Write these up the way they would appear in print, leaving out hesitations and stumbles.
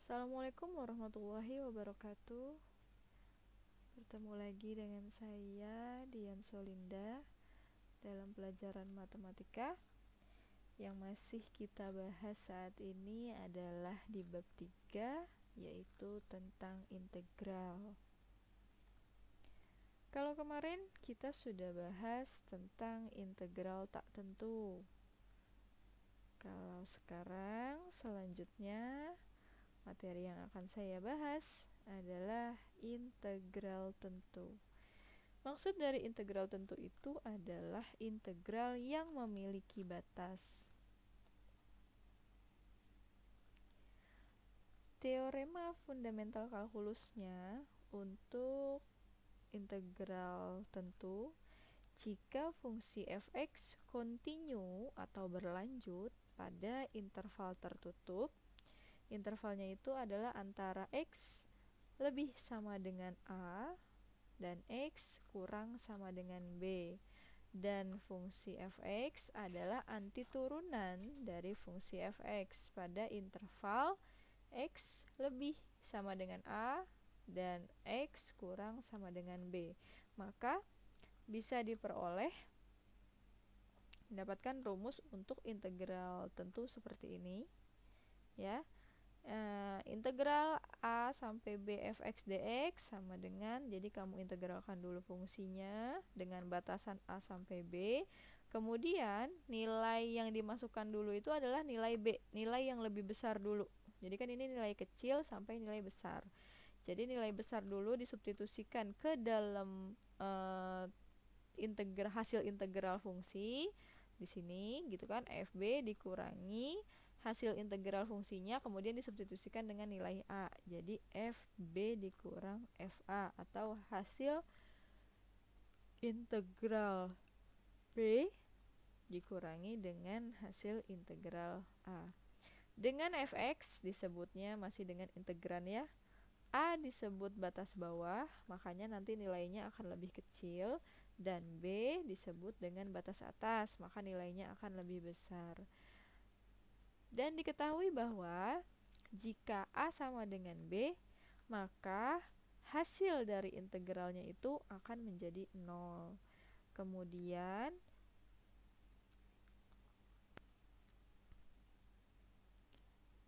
Assalamualaikum warahmatullahi wabarakatuh. Bertemu lagi dengan saya Dian Solinda dalam pelajaran matematika. Yang masih kita bahas saat ini adalah di bab 3, yaitu tentang integral. Kalau kemarin kita sudah bahas tentang integral tak tentu. Kalau sekarang selanjutnya materi yang akan saya bahas adalah integral tentu. Maksud dari integral tentu itu adalah integral yang memiliki batas. Teorema fundamental kalkulusnya untuk integral tentu, jika fungsi fx kontinu atau berlanjut pada interval tertutup, intervalnya itu adalah antara x lebih sama dengan a dan x kurang sama dengan b, dan fungsi fx adalah antiturunan dari fungsi fx pada interval x lebih sama dengan a dan x kurang sama dengan b. Maka bisa diperoleh mendapatkan rumus untuk integral tentu seperti ini, ya. Integral a sampai b fx dx sama dengan, jadi kamu integralkan dulu fungsinya dengan batasan a sampai b, kemudian nilai yang dimasukkan dulu itu adalah nilai b, nilai yang lebih besar dulu. Jadi kan ini nilai kecil sampai nilai besar, jadi nilai besar dulu disubstitusikan ke dalam hasil integral fungsi di sini gitu kan, fb dikurangi hasil integral fungsinya, kemudian disubstitusikan dengan nilai a, jadi fb dikurang fa, atau hasil integral b dikurangi dengan hasil integral a. Dengan fx disebutnya masih dengan integran, ya. A disebut batas bawah, makanya nanti nilainya akan lebih kecil, dan b disebut dengan batas atas, maka nilainya akan lebih besar. Dan diketahui bahwa jika a sama dengan b, maka hasil dari integralnya itu akan menjadi 0. Kemudian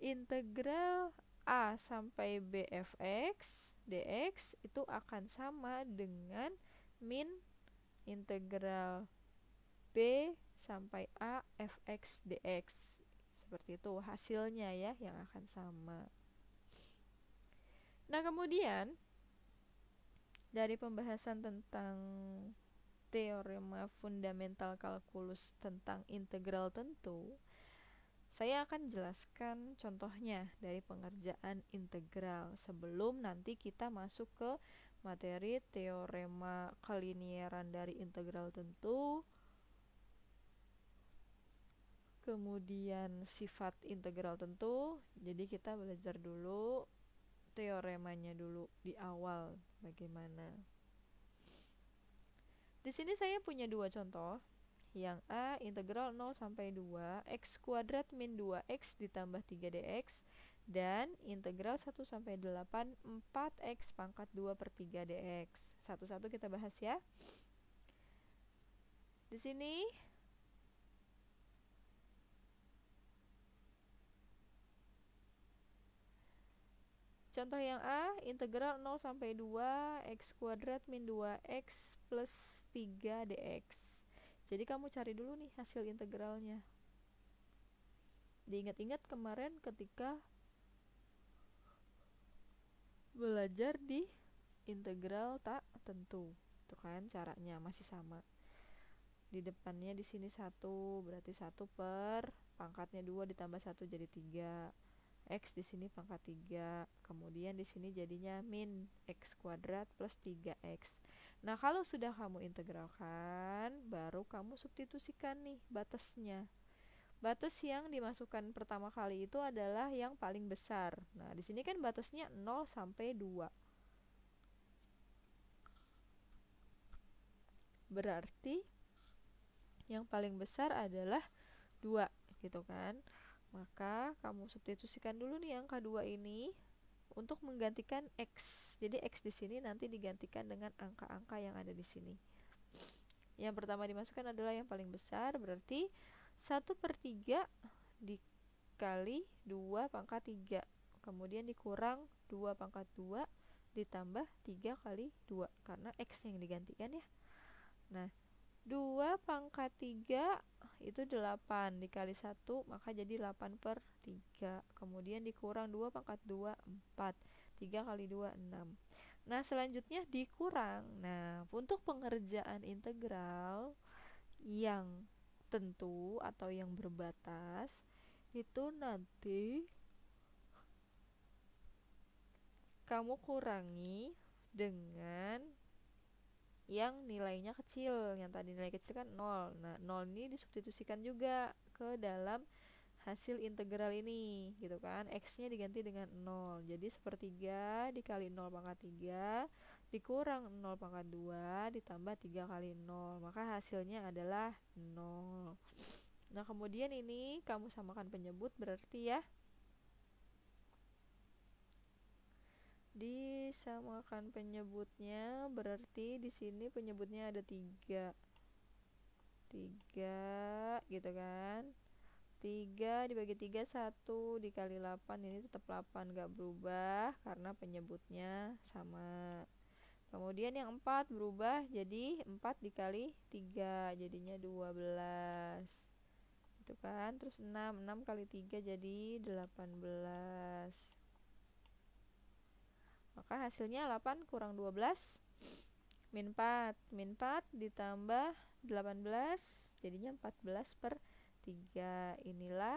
integral a sampai b fx dx itu akan sama dengan min integral b sampai a fx dx. Seperti itu hasilnya, ya, yang akan sama. Nah, kemudian dari pembahasan tentang teorema fundamental kalkulus tentang integral tentu, saya akan jelaskan contohnya dari pengerjaan integral sebelum nanti kita masuk ke materi teorema kelinieran dari integral tentu, kemudian sifat integral tentu. Jadi kita belajar dulu teoremanya dulu di awal bagaimana. Di sini saya punya dua contoh. Yang A, integral 0 sampai 2 x kuadrat min 2x ditambah 3 dx, dan integral 1 sampai 8 4x pangkat 2 per 3 dx. Satu-satu kita bahas, ya. Di sini contoh yang A, integral 0 sampai 2 x kuadrat min 2x plus 3 dx. Jadi kamu cari dulu nih hasil integralnya. Diingat-ingat kemarin ketika belajar di integral tak tentu. Itu kan caranya masih sama. Di depannya di sini 1, berarti 1 per pangkatnya 2 ditambah 1 jadi 3. X di sini pangkat 3, kemudian di sini jadinya min x kuadrat plus 3x. Nah, kalau sudah kamu integralkan, baru kamu substitusikan nih batasnya. Batas yang dimasukkan pertama kali itu adalah yang paling besar. Nah, di sini kan batasnya 0 sampai 2. Berarti yang paling besar adalah 2, gitu kan? Maka kamu substitusikan dulu nih angka 2 ini untuk menggantikan X. Jadi X di sini nanti digantikan dengan angka-angka yang ada di sini. Yang pertama dimasukkan adalah yang paling besar, berarti 1/3 dikali 2 pangkat 3. Kemudian dikurang 2 pangkat 2 ditambah 3 kali 2, karena X yang digantikan ya. Nah, 2 pangkat 3 itu 8 dikali 1, maka jadi 8/3. Kemudian dikurang 2 pangkat 2, 4. 3 kali 2, 6. Nah, selanjutnya dikurang. Nah, untuk pengerjaan integral yang tentu atau yang berbatas, itu nanti kamu kurangi dengan yang nilainya kecil. Yang tadi nilai kecil kan 0. Nah, 0 ini disubstitusikan juga ke dalam hasil integral ini, gitu kan. X-nya diganti dengan 0. Jadi 1/3 dikali 0 pangkat 3 dikurang 0 pangkat 2 ditambah 3 kali 0. Maka hasilnya adalah 0. Nah, kemudian ini kamu samakan penyebut berarti ya. Disamakan penyebutnya berarti di sini penyebutnya ada 3 gitu kan. 3 dibagi 3 1 dikali 8, ini tetap 8 gak berubah karena penyebutnya sama. Kemudian yang 4 berubah jadi 4 dikali 3 jadinya 12 gitu kan. Terus 6 kali 3 jadi 18. Maka hasilnya 8 kurang 12 min 4. Min 4 ditambah 18 jadinya 14/3. Inilah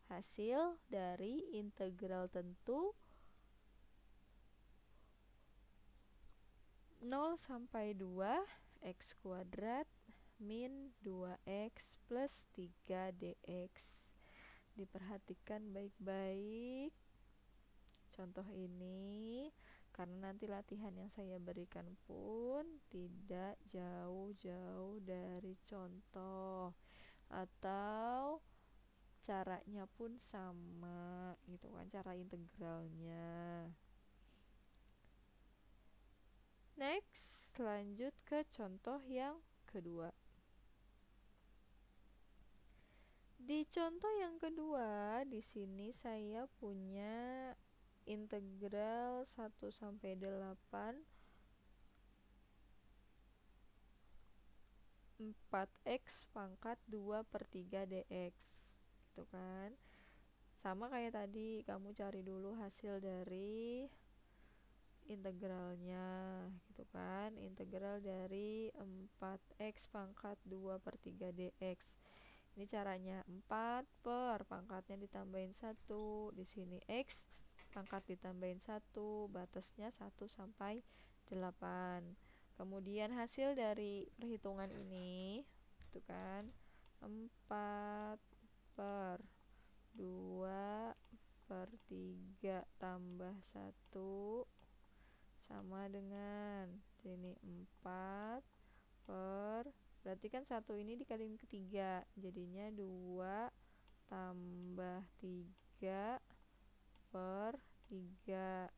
hasil dari integral tentu 0 sampai 2 X kuadrat min 2X plus 3 dx. Diperhatikan baik-baik contoh ini, karena nanti latihan yang saya berikan pun tidak jauh-jauh dari contoh, atau caranya pun sama gitu kan, cara integralnya. Next, lanjut ke contoh yang kedua. Di contoh yang kedua, di sini saya punya integral 1 sampai 8 4x pangkat 2/3 dx gitu kan. Sama kayak tadi, kamu cari dulu hasil dari integralnya gitu kan. Integral dari 4x pangkat 2/3 dx. Ini caranya 4 per pangkatnya ditambahin 1, di sini x pangkat ditambahin 1, batasnya 1 sampai 8. Kemudian hasil dari perhitungan ini itu kan 4 per 2/3 tambah 1 sama dengan sini 4 per, berarti kan 1 ini dikaliin ke 3 jadinya 2 tambah 3/3,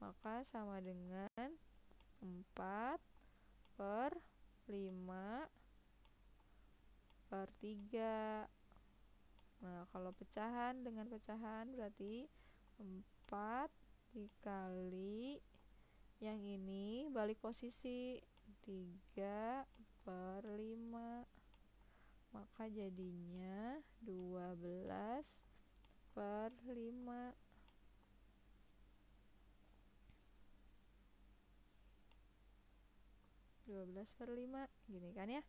maka sama dengan 4 per 5/3. Nah, kalau pecahan dengan pecahan berarti 4 dikali yang ini balik posisi 3/5, maka jadinya 12/5. Gini kan ya.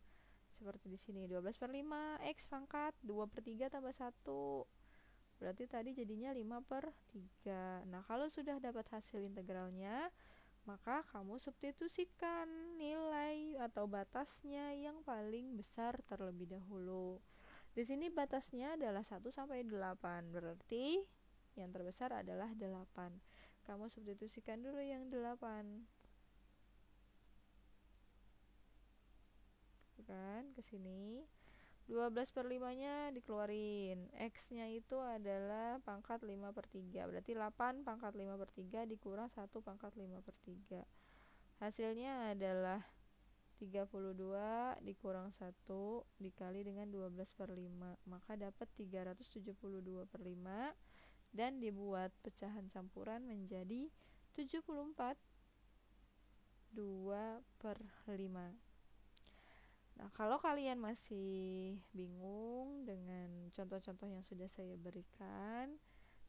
Seperti di sini 12/5 X pangkat 2/3 tambah 1. Berarti tadi jadinya 5/3. Nah, kalau sudah dapat hasil integralnya, maka kamu substitusikan nilai atau batasnya yang paling besar terlebih dahulu. Di sini batasnya adalah 1 sampai 8, berarti yang terbesar adalah 8. Kamu substitusikan dulu yang 8. Kan ke sini. 12/5 nya dikeluarin. X nya itu adalah pangkat 5/3, berarti 8 pangkat 5/3 dikurang 1 pangkat 5/3. Hasilnya adalah 32 dikurang 1 dikali dengan 12/5, maka dapat 372/5 dan dibuat pecahan campuran menjadi 74 2/5. Nah, kalau kalian masih bingung dengan contoh-contoh yang sudah saya berikan,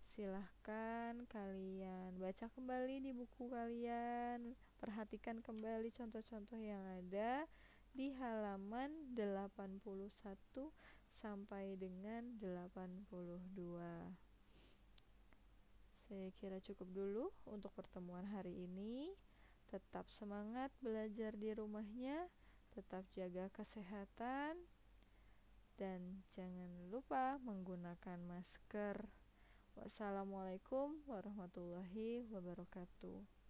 silahkan kalian baca kembali di buku kalian, perhatikan kembali contoh-contoh yang ada di halaman 81 sampai dengan 82. Saya kira cukup dulu untuk pertemuan hari ini. Tetap semangat belajar di rumahnya, tetap jaga kesehatan, dan jangan lupa menggunakan masker. Wassalamualaikum warahmatullahi wabarakatuh.